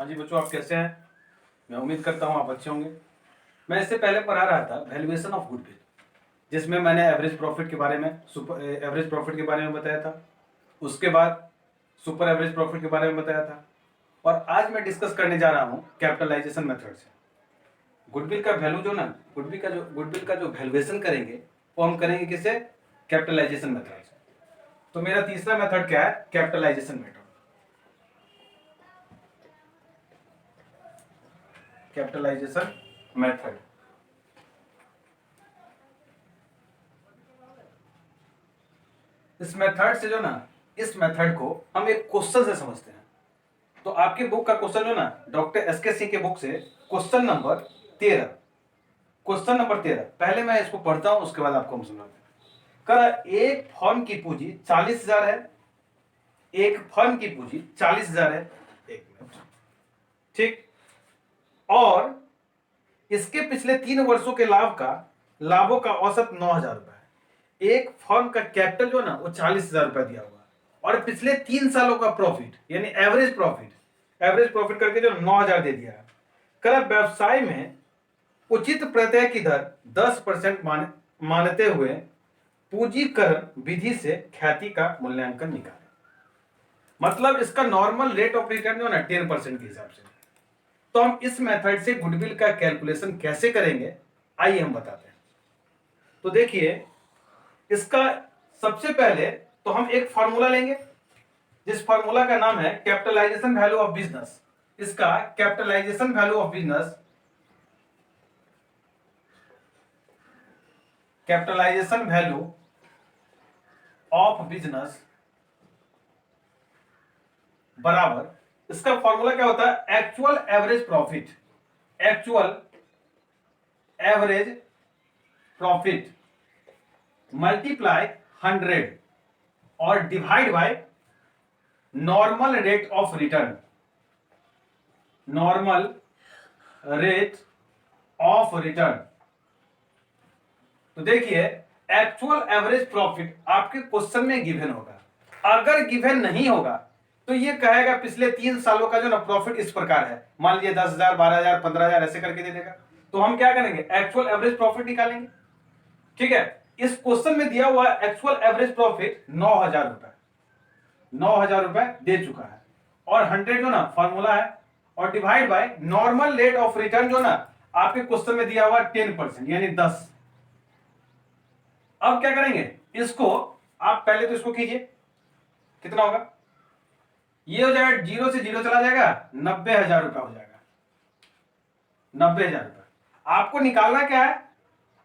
हाँ जी बच्चों, आप कैसे हैं? मैं उम्मीद करता हूँ आप अच्छे होंगे। मैं इससे पहले पढ़ा रहा था वैल्यूएशन ऑफ गुडविल, जिसमें मैंने एवरेज प्रॉफिट के बारे में एवरेज प्रॉफिट के बारे में बताया था। उसके बाद सुपर एवरेज प्रॉफिट के बारे में बताया था। और आज मैं डिस्कस करने जा रहा हूँ कैपिटलाइजेशन मेथड से। गुडविल का वैल्यू जो ना गुडविल का जो वैल्यूएशन करेंगे वो हम करेंगे किससे? कैपिटलाइजेशन मेथड से। तो मेरा तीसरा मेथड क्या है? Capitalisation method. Capitalisation method. इस मेथड को हम एक क्वेश्चन से समझते हैं। तो आपके बुक का क्वेश्चन जो ना डॉक्टर एसके सिंह के बुक से क्वेश्चन नंबर 13 पहले मैं इसको पढ़ता हूं, उसके बाद आपको हम सुनाते हैं। कर एक फर्म की पूंजी 40,000 है। एक फर्म की पूंजी 40,000 है। एक मिनट, ठीक। और इसके पिछले 3 वर्षों के लाभों का औसत 9,000 रुपए है। एक फर्म का कैपिटल जो ना वो 40,000 रुपए दिया हुआ है और पिछले 3 सालों का प्रॉफिट यानी एवरेज प्रॉफिट करके जो 9,000 दे दिया है। कर व्यवसाय में उचित प्रत्यय की दर 10% मानते हुए पूंजीकरण विधि से ख्याति का मूल्यांकन निकालें। मतलब इसका नॉर्मल रेट ऑफ रिटर्न जो ना 10% के हिसाब से। तो हम इस मेथड से गुडविल का कैलकुलेशन कैसे करेंगे, आइए हम बताते हैं। तो देखिए, इसका सबसे पहले तो हम एक फॉर्मूला लेंगे, जिस फॉर्मूला का नाम है कैपिटलाइजेशन वैल्यू ऑफ बिजनेस। इसका कैपिटलाइजेशन वैल्यू ऑफ बिजनेस बराबर, इसका फॉर्मूला क्या होता है? एक्चुअल एवरेज प्रॉफिट मल्टीप्लाई 100 और divide by normal rate of return. तो देखिए, एक्चुअल एवरेज प्रॉफिट आपके क्वेश्चन में गिवन होगा। अगर गिवन नहीं होगा तो ये कहेगा पिछले 3 सालों का जो ना प्रॉफिट इस प्रकार है, मान लीजिए 10,000, 12,000, 15,000 ऐसे करके दे देगा। तो हम क्या करेंगे? एक्चुअल एवरेज प्रॉफिट निकालेंगे। ठीक है, इस क्वेश्चन में दिया हुआ एक्चुअल एवरेज प्रॉफिट 9,000 रुपए, 9,000 रुपए दे चुका है। और 100 जो ना फॉर्मूला है, और divide by normal rate of return जो ना आपके क्वेश्चन में दिया हुआ 10% यानी 10। अब क्या करेंगे? इसको आप पहले तो इसको कीजिए, कितना होगा? ये हो जाएगा, 0 से 0 चला जाएगा, 90,000 रुपया हो जाएगा। 90,000 रुपया आपको निकालना क्या है?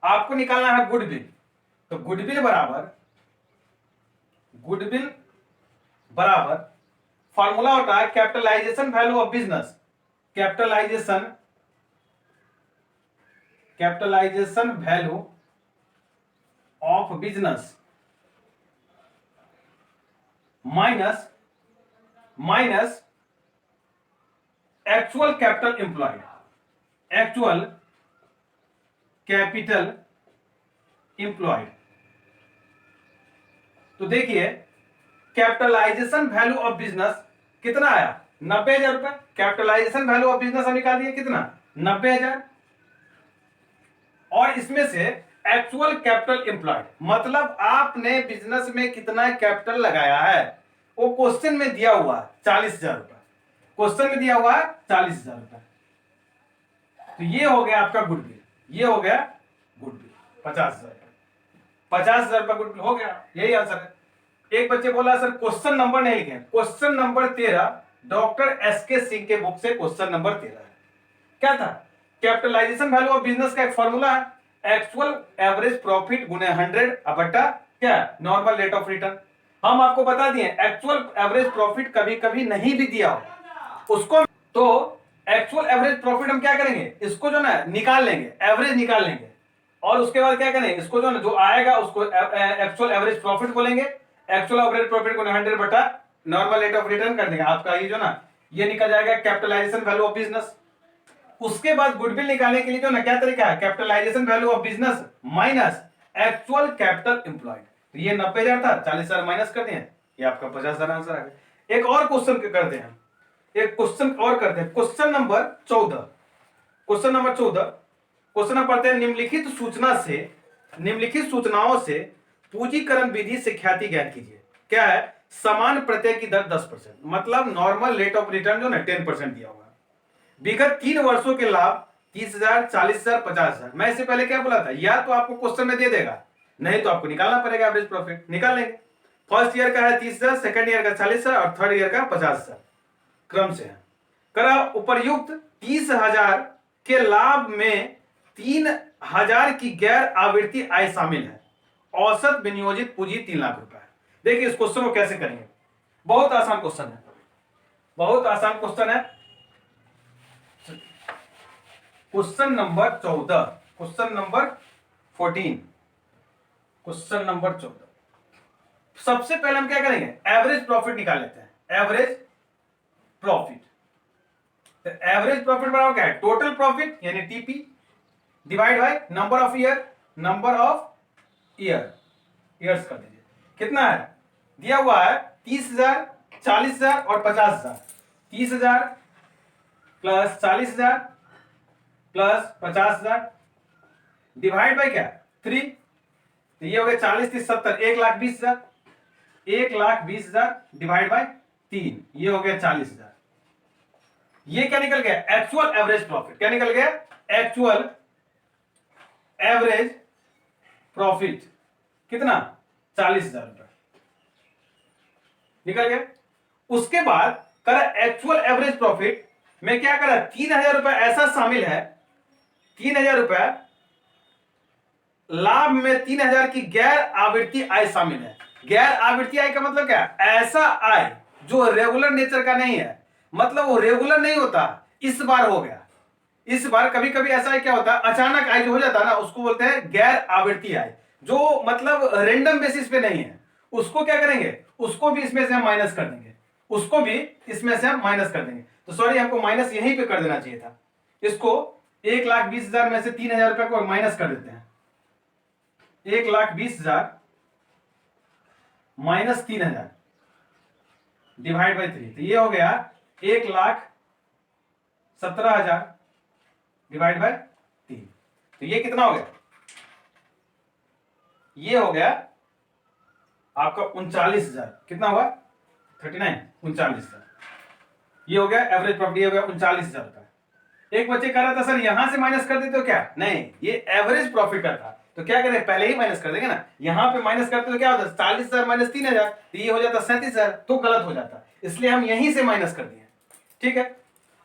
आपको निकालना है गुडविल। तो गुडविल बराबर फॉर्मूला होता है capitalisation value of business. Capitalisation value of business minus actual capital employed. तो देखिए, कैपिटलाइजेशन वैल्यू ऑफ बिजनेस कितना आया? 90,000 रुपए। कैपिटलाइजेशन वैल्यू ऑफ बिजनेस हम निकाल दिए, कितना? 90,000। और इसमें से एक्चुअल कैपिटल एम्प्लॉयड मतलब आपने बिजनेस में कितना कैपिटल लगाया है, वो क्वेश्चन में दिया हुआ है 40,000 रुपए। क्वेश्चन में दिया हुआ है 40,000 रुपए। तो ये हो गया आपका गुडविल, ये हो गया गुडविल 50,000। 50,000 रुपए गुडविल हो गया, यही आंसर है। एक बच्चे बोला सर क्वेश्चन नंबर नहीं लिखे। Question number 13 doctor S K Singh के बुक से क्वेश्चन नंबर 13 है। क्या था? कैपिटलाइजेशन वैल्यू ऑफ बिजनेस का एक फॉर्मूला है, एक्चुअल एवरेज प्रॉफिट गुने 100 बटा क्या? Normal rate of return. हम आपको बता दिए एक्चुअल एवरेज प्रॉफिट कभी कभी नहीं भी दिया हो उसको, तो एक्चुअल एवरेज प्रॉफिट हम क्या करेंगे? इसको जो ना निकाल लेंगे, एवरेज निकाल लेंगे, और उसके बाद क्या करेंगे? इसको जो ना जो आएगा उसको एक्चुअल एवरेज प्रॉफिट बोलेंगे। एक्चुअल एवरेज प्रॉफिट को 100 बटा नॉर्मल रेट ऑफ रिटर्न कर देंगे। आपका ये जो ना ये निकल जाएगा कैपिटलाइजेशन वैल्यू ऑफ बिजनेस। उसके बाद गुडविल निकालने के लिए जो ना क्या तरीका है? Capitalisation value of business minus actual capital employed. तो ये 90,000 था, 40,000 माइनस कर दिए, ये आपका 50,000 आंसर आ गया। एक और क्वेश्चन करते हैं। एक क्वेश्चन और करते हैं, question number 14। Question number 14 question number पढ़ते हैं, निम्नलिखित सूचनाओं से पूंजीकरण विधि से ख्याति ज्ञान कीजिए। क्या है? समान प्रत्यय की दर 10%, मतलब नॉर्मल रेट ऑफ रिटर्न जो ना 10% दिया हुआ है। विगत 3 वर्षों के लाभ 30,000, 40,000, 50,000। मैं इससे पहले क्या बोला था, या तो आपको क्वेश्चन में दे देगा, नहीं तो आपको निकालना पड़ेगा एवरेज प्रॉफिट। निकाल लेंगे। फर्स्ट ईयर का है 30,000, सेकंड ईयर का 40,000 और थर्ड ईयर का 50,000 क्रम से है। करा उपर्युक्त 30,000 के लाभ में 3,000 की गैर आवृत्ति आय शामिल है। औसत विनियोजित पूंजी 3 लाख रुपए है। देखिए इस क्वेश्चन को कैसे करेंगे, बहुत आसान क्वेश्चन है, बहुत आसान क्वेश्चन है। Question number 14, question number 14, question number 14। सबसे पहले हम क्या करेंगे, एवरेज प्रॉफिट निकाल लेते हैं। एवरेज प्रॉफिट, तो एवरेज प्रॉफिट बराबर क्या है, टोटल प्रॉफिट यानी TP divide by number of year, number of years कर दीजिए। कितना है दिया हुआ है, 30,000, 40,000 और 50,000। 30,000 प्लस 40,000 प्लस 50,000 डिवाइड बाय क्या 3, तो ये हो गया 40, 30, 70, 1,20,000। 1,20,000 डिवाइड बाय 3, ये हो गया 40,000। ये क्या निकल गया, एक्चुअल एवरेज प्रॉफिट। क्या निकल गया, एक्चुअल एवरेज प्रॉफिट कितना, 40,000 रुपए निकल गया। उसके बाद करा एक्चुअल एवरेज प्रॉफिट में क्या करा, 3,000 रुपए ऐसा शामिल है, 3,000 रुपए लाभ में 3,000 की गैर आवृत्ति आय शामिल है। गैर आवृत्ति आय का मतलब क्या, ऐसा आय जो रेगुलर नेचर का नहीं है, मतलब वो रेगुलर नहीं होता, इस बार हो गया। इस बार कभी कभी ऐसा है, क्या होता है अचानक आय जो हो जाता है ना, उसको बोलते हैं गैर आवृत्ति आय, जो मतलब रेंडम बेसिस पे नहीं है। उसको क्या करेंगे, उसको भी इसमें से हम माइनस कर देंगे, उसको भी इसमें से हम माइनस कर देंगे। तो सॉरी, हमको माइनस यहीं पे कर देना चाहिए था। इसको 1,20,000 में से 3,000 रुपए को माइनस कर देते हैं। 1,20,000 माइनस 3,000 डिवाइड बाई 3, तो ये हो गया 1,17,000 डिवाइड बाय 3। तो ये कितना हो गया, ये हो गया आपका 39,000। कितना हुआ, 39, 39,000। ये हो गया एवरेज प्रॉफिट, हो गया 39,000 रुपए। एक बच्चे कह रहा था सर यहां से माइनस कर देते हो क्या, नहीं, ये एवरेज प्रॉफिट का था, तो क्या करें पहले ही माइनस कर देंगे ना। यहां पे माइनस करते तो क्या होता है, 40,000 माइनस 3,000, तो ये हो जाता 37,000, तो गलत हो जाता, इसलिए हम यहीं से माइनस कर दिए। ठीक है,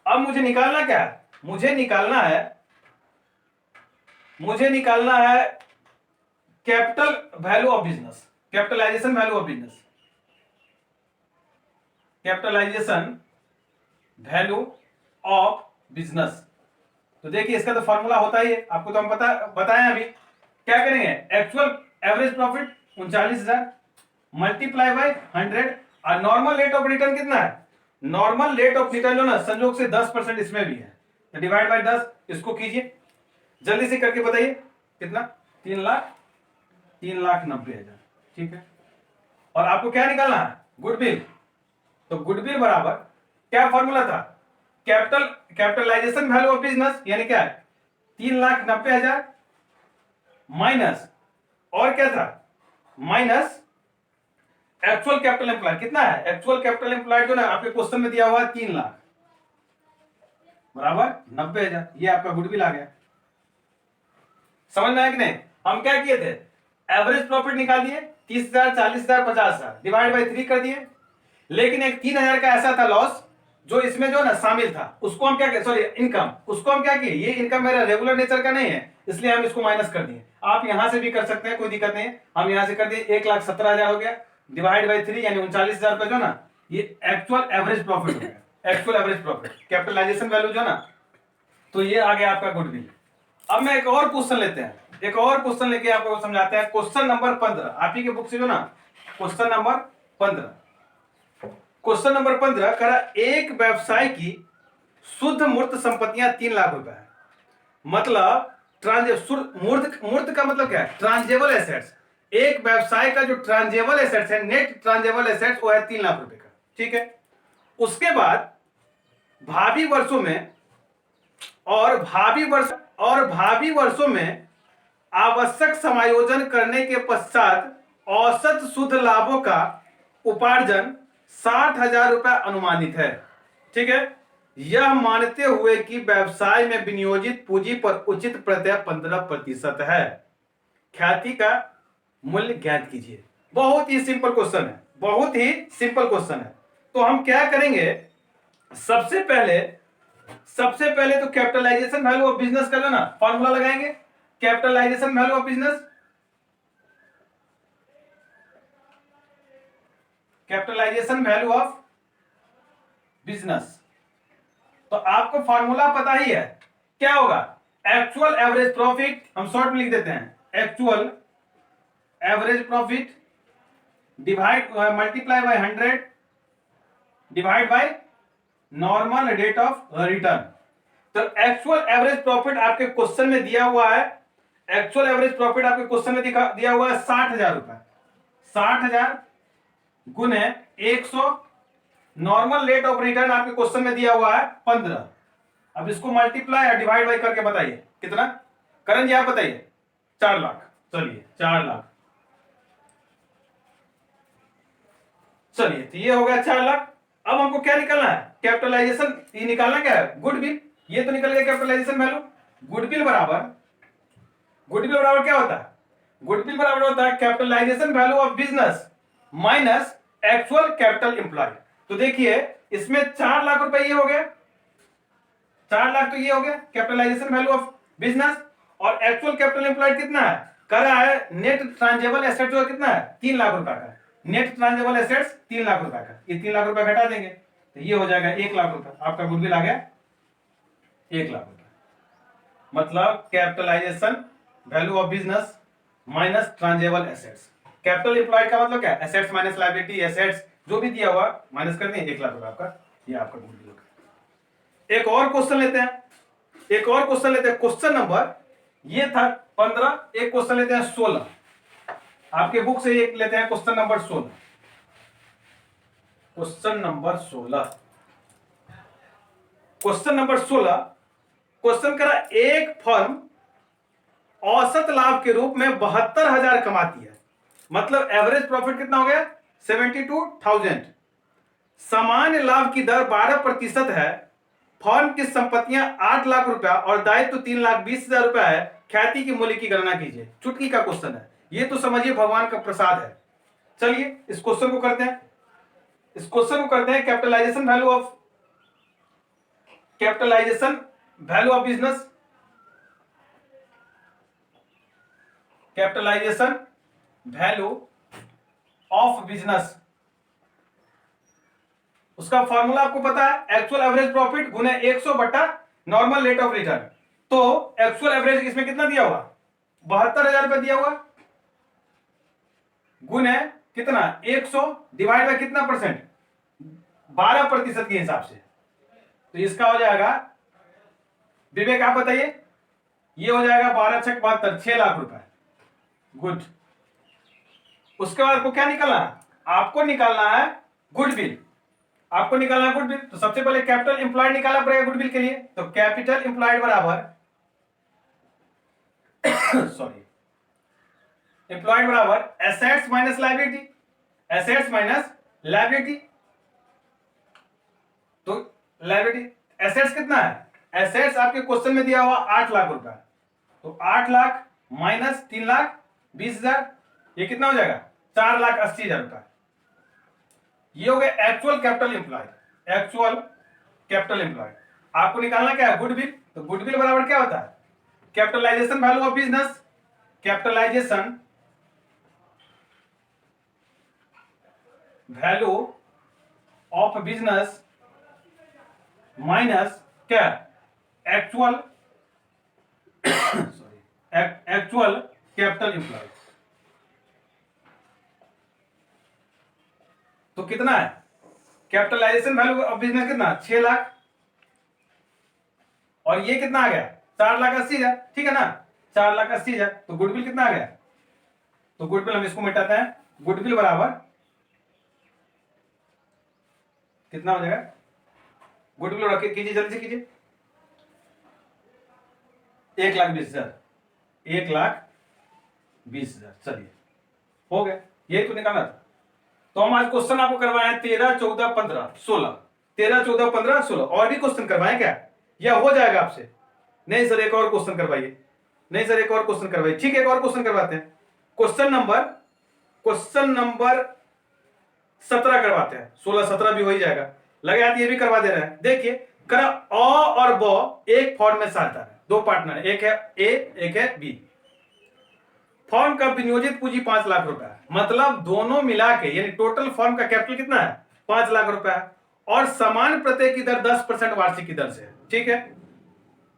अब मुझे निकालना क्या है, मुझे निकालना है capital value of business, capitalisation value of business, capitalisation value of business. तो देखिए इसका तो फॉर्मूला होता ही है, आपको तो हम बताएं अभी। क्या करेंगे, actual average profit 39,000 multiply by 100, और नॉर्मल रेट ऑफ रिटर्न कितना है, नॉर्मल रेट ऑफ रिटर्न जो ना संयोग से 10% इसमें भी है, तो डिवाइड बाय 10, इसको कीजिए जल्दी से करके बताइए कितना, 3,90,000। ठीक है, और आपको क्या निकालना है, गुडविल। तो गुडविल बराबर क्या फॉर्मूला था, कैपिटलाइजेशन वैल्यू ऑफ बिजनेस यानी क्या है 3,90,000 माइनस, और क्या था, माइनस एक्चुअल कैपिटल एम्प्लॉयड। कितना है एक्चुअल कैपिटल एम्प्लॉयड, जो ना आपके क्वेश्चन में दिया हुआ है 3 लाख बराबर 90,000, ये आपका गुडविल आ गया। समझ में आया कि नहीं, हम क्या किए थे, एवरेज प्रॉफिट निकाल दिए 30,000, 40,000, 50,000 डिवाइड बाई 3 कर दिए, लेकिन एक 3,000 का ऐसा था लॉस जो इसमें जो ना शामिल था, उसको हम क्या किए, सॉरी इनकम, उसको हम क्या किए, ये इनकम मेरा रेगुलर नेचर का नहीं है, इसलिए हम इसको माइनस कर दिए। आप यहां से भी कर सकते हैं, कोई दिक्कत नहीं है, हम यहां से कर दिए 1,17,000 हो गया डिवाइड बाई 3 यानी 39,000 रुपए जो ना, ये एक्चुअल एवरेज प्रॉफिट हो गया, actual average profit, capitalisation value जो ना, तो ये आ गया आपका गुडविल। अब मैं एक और क्वेश्चन लेते हैं, एक और क्वेश्चन लेके आपको समझाते हैं। क्वेश्चन नंबर 15 आप ही के बुक से जो ना, क्वेश्चन नंबर 15, क्वेश्चन नंबर 15 करा, एक व्यवसाय की शुद्ध मूर्त संपत्तियां 3 लाख रुपए है, मतलब मूर्त का मतलब क्या है, ट्रांजेबल एसेट्स। एक व्यवसाय का जो ट्रांजेबल एसेट्स है, नेट ट्रांजेबल एसेट्स, वो है 3 लाख रुपए का। ठीक है, उसके बाद भावी वर्षों में भावी वर्षों में आवश्यक समायोजन करने के पश्चात औसत शुद्ध लाभों का उपार्जन 60,000 रुपए अनुमानित है। ठीक है, यह मानते हुए कि व्यवसाय में विनियोजित पूंजी पर उचित प्रत्यय 15% है। ख्याति का मूल्य ज्ञात कीजिए। बहुत ही सिंपल क्वेश्चन है, बहुत ही सिंपल क्वेश्चन है। तो हम क्या करेंगे, सबसे पहले तो कैपिटलाइजेशन वैल्यू ऑफ बिजनेस का जो ना फॉर्मूला लगाएंगे। Capitalisation value of business, capitalisation value of business, तो आपको फॉर्मूला पता ही है, क्या होगा, एक्चुअल एवरेज प्रॉफिट, हम शॉर्ट में लिख देते हैं, actual average profit divide multiply by 100 divide by normal rate of return. तो एक्चुअल एवरेज प्रॉफिट आपके क्वेश्चन में दिया हुआ है, एक्चुअल एवरेज प्रॉफिट आपके क्वेश्चन में दिया हुआ है 60,000 रुपए। 60,000 गुने 100, नॉर्मल रेट ऑफ रिटर्न आपके क्वेश्चन में दिया हुआ है 15। अब इसको मल्टीप्लाई या डिवाइड बाई करके बताइए कितना, करण जी आप बताइए। 4 लाख, चलिए 4 लाख, चलिए तो ये हो गया 4 लाख। अब हमको क्या निकालना है, कैपिटलाइजेशन, ये निकालना क्या है, गुडविल। ये तो निकल गया कैपिटलाइजेशन वैल्यू। गुडविल बराबर क्या होता है, गुडविल बराबर होता है capitalisation value of business minus actual capital employ. तो देखिए इसमें 4 लाख रुपए ये हो गया, 4 लाख तो ये हो गया कैपिटलाइजेशन वैल्यू ऑफ बिजनेस, और एक्चुअल कैपिटल एम्प्लॉयड कितना है, करा है नेट ट्रांजेबल एसेट जो कितना है 3 लाख रुपए का। नेट ट्रांजेबल एसेट्स 3 लाख रुपए का, ये 3 लाख रुपए घटा देंगे तो ये हो जाएगा 1 लाख रुपए। आपका गुडविल आ गया 1 लाख रुपए। मतलब capitalization value of business minus tangible assets. Capital employed का मतलब क्या है, एसेट्स माइनस लायबिलिटी, एसेट्स जो भी दिया हुआ माइनस कर दें, 1 लाख रुपए आपका, ये आपका गुडविल होगा। एक और क्वेश्चन लेते हैं, क्वेश्चन नंबर, ये था 15, एक क्वेश्चन लेते हैं 16 आपके बुक से, एक लेते हैं question number 16। Question number 16 question करा, एक फर्म औसत लाभ के रूप में 72,000 कमाती है, मतलब एवरेज प्रॉफिट कितना हो गया 72,000। सामान्य लाभ की दर 12% है, फर्म की संपत्तियां 8 लाख रुपया और दायित्व 3,20,000 रुपया है, ख्याति के मूल्य की गणना कीजिए। चुटकी का क्वेश्चन है ये, तो समझिए भगवान का प्रसाद है। चलिए इस क्वेश्चन को करते हैं, capitalisation value of business, capitalisation value of business, उसका फॉर्मूला आपको पता है, एक्चुअल एवरेज प्रॉफिट गुने 100 बटा नॉर्मल रेट ऑफ रिटर्न। तो एक्चुअल एवरेज इसमें कितना दिया हुआ, 72,000 रुपए दिया हुआ, गुने कितना 100 डिवाइड बाय कितना परसेंट, 12% के हिसाब से। तो इसका हो जाएगा, विवेक आप बताइए, ये हो जाएगा 12 छक 72, 6 लाख रुपए। गुड। उसके बाद आपको क्या निकालना है, आपको निकालना है गुडविल, तो सबसे पहले कैपिटल एम्प्लॉयड निकालना पड़ेगा गुडविल के लिए। तो कैपिटल एम्प्लॉयड बराबर सॉरी, एम्प्लॉयड बराबर एसेट्स माइनस लायबिलिटी, तो लायबिलिटी, एसेट्स कितना है, एसेट्स आपके क्वेश्चन में दिया हुआ 8 लाख रुपए, तो 8 लाख माइनस 3,20,000, ये कितना हो जाएगा 4,80,000 रुपए। ये हो गया एक्चुअल कैपिटल एम्प्लॉयड। आपको निकालना क्या है, गुडविल। तो गुडविल बराबर क्या होता है, capitalisation value of business, capitalisation value of business minus क्या, एक्चुअल कैपिटल एम्प्लॉयड। तो कितना है, कैपिटलाइजेशन वैल्यू ऑफ बिजनेस कितना 6 लाख, और ये कितना आ गया 4,80,000, ठीक है ना, 4,80,000। तो गुडविल कितना आ गया, तो गुडविल हम इसको मिटाते हैं, गुडविल बराबर कितना हो जाएगा गुडविल रख के कीजिए, जल्दी से कीजिए। 1,20,000, 1,20,000। चलिए हो गया, यही तो निकालना था। तो हम आज क्वेश्चन आपको करवाए हैं 13, 14, 15, 16। 13, 14, 15, 16 और भी क्वेश्चन करवाए क्या, या हो जाएगा आपसे? नहीं सर एक और क्वेश्चन करवाइए, नहीं सर एक और क्वेश्चन करवाइए। ठीक है एक और क्वेश्चन करवाते हैं। क्वेश्चन नंबर 17 करवाते हैं। 16, 17 भी हो ही जाएगा। लगे हाथ ये भी करवा दे रहे हैं। देखिए करा अ और ब एक फॉर्म में साझेदार है, दो पार्टनर, एक है ए एक है बी। फॉर्म का विनियोजित पूंजी 5 लाख रुपए है, मतलब दोनों मिला के यानी टोटल फॉर्म का कैपिटल कितना है, 5 लाख रुपए है। और समान प्रत्यय की दर 10% वार्षिक की दर से है। ठीक है,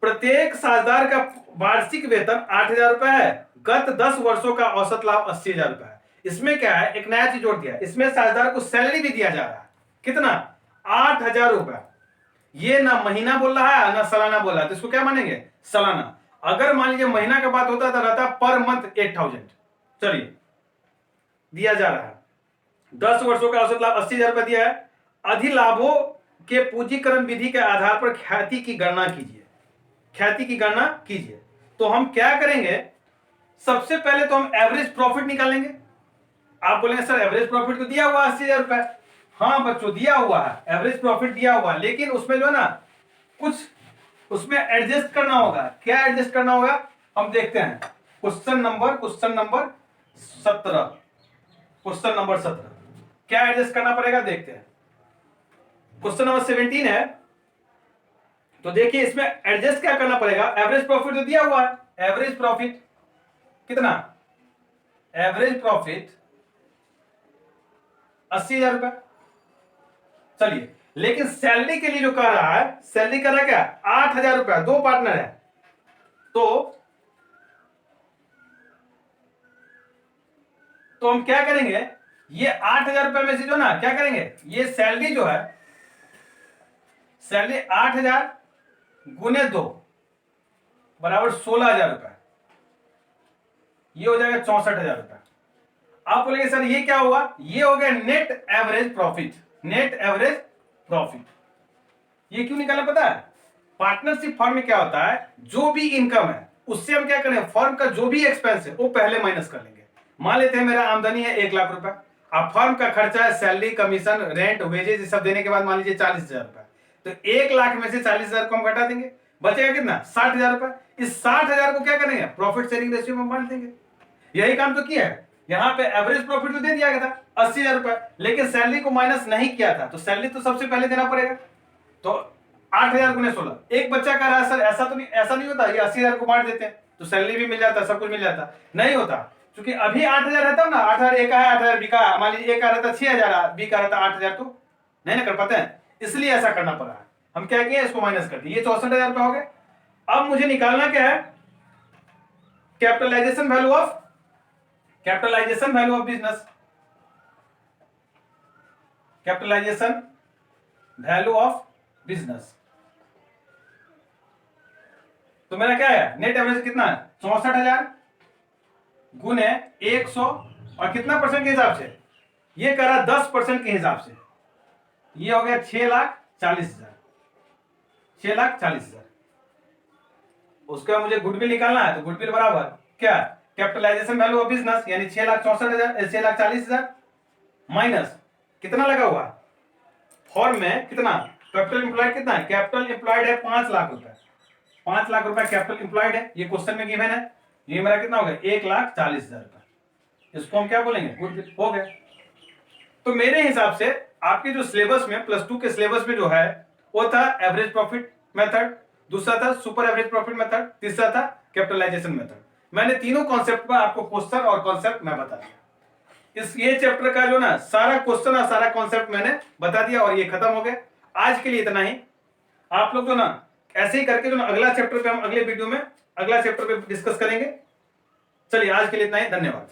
प्रत्येक साझेदार का वार्षिक वेतन 8,000 रुपए है, गत 10 वर्षों का औसत लाभ 80,000 रुपए है। इसमें क्या है, एक नया चीज जोड़ दिया, इसमें साझेदार को सैलरी भी दिया जा रहा है। कितना, 8,000 रुपए। ये ना महीना बोल रहा है ना सालाना बोल रहा है, तो इसको क्या मानेंगे, सालाना। अगर मान लीजिए महीना का बात होता तो रहता पर मंथ 8,000। चलिए दिया जा रहा है, 10 वर्षों का औसत लाभ 80,000 रुपए दिया है। अधिलाभों के पूंजीकरण विधि के आधार पर ख्याति की गणना कीजिए, ख्याति की गणना कीजिए। तो हम क्या करेंगे, सबसे पहले तो हम एवरेज प्रॉफिट निकालेंगे। आप बोलेंगे सर एवरेज प्रॉफिट तो दिया हुआ 80,000 रुपए। हाँ बच्चों दिया हुआ है, एवरेज प्रॉफिट दिया हुआ है, लेकिन उसमें जो है ना कुछ उसमें एडजस्ट करना होगा। क्या एडजस्ट करना होगा, हम देखते हैं। क्वेश्चन नंबर 17, क्वेश्चन नंबर 17 क्या एडजस्ट करना पड़ेगा, देखते हैं। क्वेश्चन नंबर 17 है, तो देखिए इसमें एडजस्ट क्या करना पड़ेगा। एवरेज प्रॉफिट तो दिया हुआ है, एवरेज प्रॉफिट कितना, एवरेज प्रॉफिट 80,000 रुपए। चलिए लेकिन सैलरी के लिए जो कह रहा है, सैलरी कर रहा है क्या, 8,000 रुपए, दो पार्टनर है। तो हम क्या करेंगे, ये 8,000 रुपए में से जो ना क्या करेंगे, ये सैलरी जो है, सैलरी 8,000 गुने 2 बराबर 16,000 रुपए, ये हो जाएगा 64,000 रुपए। आप बोलेंगे सर ये क्या होगा, ये हो गया net average profit. Net average profit ये क्यों निकाला पता है, पार्टनरशिप फर्म में क्या होता है, जो भी इनकम है उससे हम क्या करें, फर्म का जो भी एक्सपेंस है वो पहले माइनस कर लेंगे। मान लेते हैं मेरा आमदनी है 1 लाख रुपए, अब फर्म का खर्चा है सैलरी कमीशन रेंट वेजेस ये सब देने के बाद मान लीजिए 40,000 रुपए, तो 1 लाख में से 40,000 को हम घटा देंगे, बचेगा कितना, 60,000 रुपए। इस 60,000 को क्या करेंगे, प्रॉफिट शेयरिंग रेशियो में बांट देंगे। यही काम तो किया है। यहाँ पे एवरेज प्रॉफिट तो दे दिया गया था 80,000 रुपए, लेकिन सैलरी को माइनस नहीं किया था, तो सैलरी तो सबसे पहले देना पड़ेगा। तो 8,000 गुने 16, एक बच्चा कह रहा है सर ऐसा तो नहीं, ऐसा नहीं होता, ये 80,000 को बांट देते हैं तो सैलरी भी मिल जाता, सब कुछ मिल जाता, नहीं होता। क्योंकि अभी 8,000 रहता ना, 8,000 ए का है, 8,000 बी का है, मान लीजिए ए का रहता 6,000, बी का रहता 8,000, तो नहीं ना कर पाते हैं, इसलिए ऐसा करना पड़ा है। हम क्या किए, इसको माइनस कर दिए, ये 64,000 रुपए हो गए। अब मुझे निकालना क्या है, capitalisation value of, capitalisation value of business, capitalisation value of business. तो मेरा क्या है, नेट एवरेज कितना है, 64,000 गुने 100 और कितना परसेंट के हिसाब से, ये कह रहा 10% के हिसाब से, ये हो गया 6,40,000, 6,40,000। उसके बाद मुझे गुडविल निकालना है, तो गुडविल बराबर क्या, कैपिटलाइजेशन वैल्यू ऑफ बिजनेस यानी 6,64,000, 6,40,000 माइनस कितना लगा हुआ फॉर्म में, कितना कैपिटल एम्प्लॉयड, कितना है कैपिटल एम्प्लॉयड है 5 लाख रुपए, 5 लाख रुपए कैपिटल एम्प्लॉयड है, ये क्वेश्चन में गिवन है। ये मेरा कितना हो गया, 1,40,000 रुपए, इसको हम क्या बोलेंगे, गुडविल हो गया। तो मेरे हिसाब से आपके जो सिलेबस में +2 के सिलेबस में जो है वो था एवरेज प्रॉफिट मेथड, दूसरा था सुपर एवरेज प्रॉफिट मेथड, तीसरा था कैपिटलाइजेशन मेथड। मैंने तीनों कॉन्सेप्ट पर आपको क्वेश्चन और कॉन्सेप्ट मैं बता दिया। इस ये चैप्टर का जो ना सारा क्वेश्चन और सारा कॉन्सेप्ट मैंने बता दिया और ये खत्म हो गया। आज के लिए इतना ही। आप लोग जो ना ऐसे ही करके जो ना अगला चैप्टर पे हम अगले वीडियो में अगला चैप्टर पे डिस्कस करेंगे। चलिए आज के लिए इतना ही, धन्यवाद।